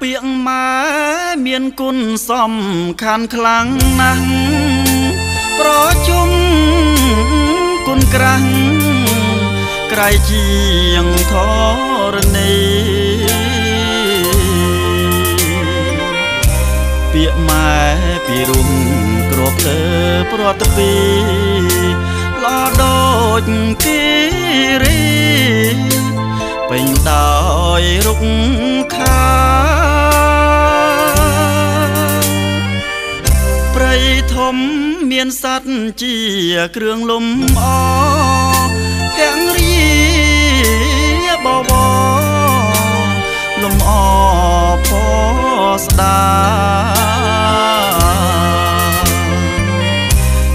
ពាក្យម៉ែមានគុណសំខាន់ខ្លាំងណាស់ប្រជុំគុណក្រាស់ក្រៃជាងធរណីពាក្យម៉ែពីរុំគ្របលើប្រតពីឡដូចគិរីពេញដោយរុកខាព្រៃធំមានសត្វជាគ្រឿងលំអភរិយាបបលំអផស្ដា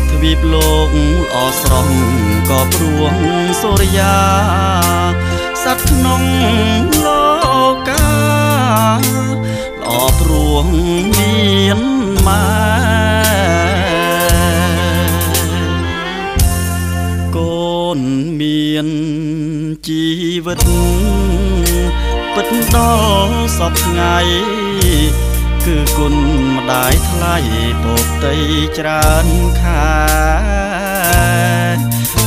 ទ្វីបលោកល្អស្រស់ក៏ព្រួងសូរិយាសត្វក្នុងលោកកាល្អព្រួងមានម៉ែកូនមានជីវិតពិតដល់សពថ្ងៃគឺគុណម្ដាយថ្លៃពពតីច្រើនខា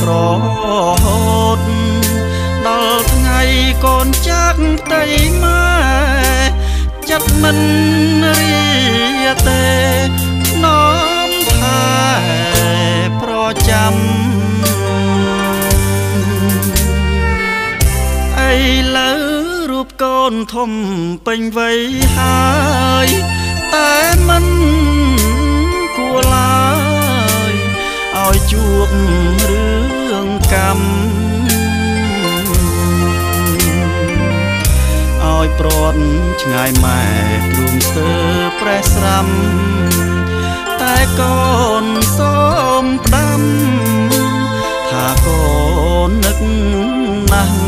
រហូតដល់ថ្ងៃកូនចាក់ផ្ទៃម៉ែចិត្តមិនរៀទេនោមថែប្រចាំឥឡូវរូបកូនធំពេញវ័យហើយតែមិនគួរឡើយឲ្យជួបរឿងកម្មឲ្យព្រាត់ឆ្ងាយម៉ែទ្រូងស្ទើប្រេះស្រាំតែកូនសូមផ្ដាំថាកូននឹកណាស់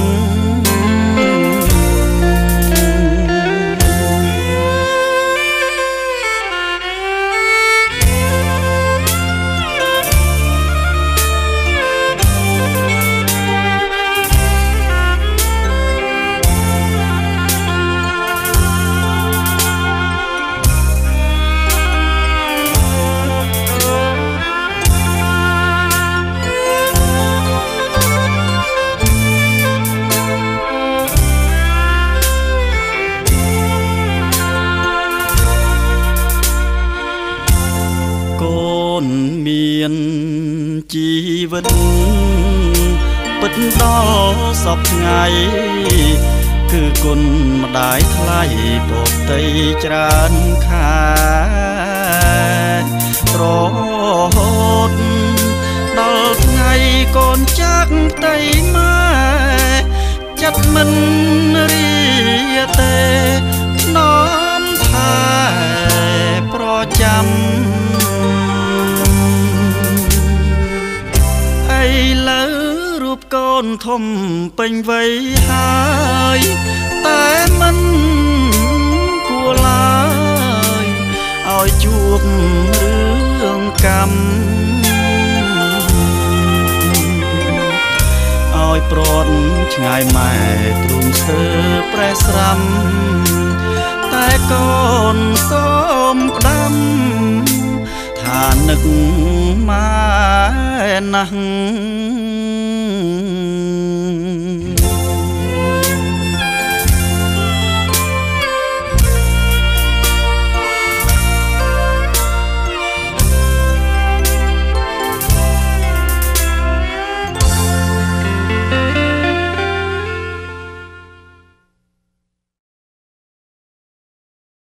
មានជីវិតពិតដល់សពថ្ងៃគឺគុណម្ដាយថ្លៃពពតីច្រើនខារហូតដល់ថ្ងៃកូនចាក់ផ្ទៃម៉ែចិត្តមិនរៀទេនោមថែប្រចាំឥឡូវរូបកូនធំពេញវ័យហើយតែមិនគួរឡើយឲ្យជួបរឿងកម្មឲ្យព្រាត់ឆ្ងាយម៉ែទ្រូងស្ទើប្រេះស្រាំតែកូនសូមផ្ដាំថានឹកម៉ែណាស់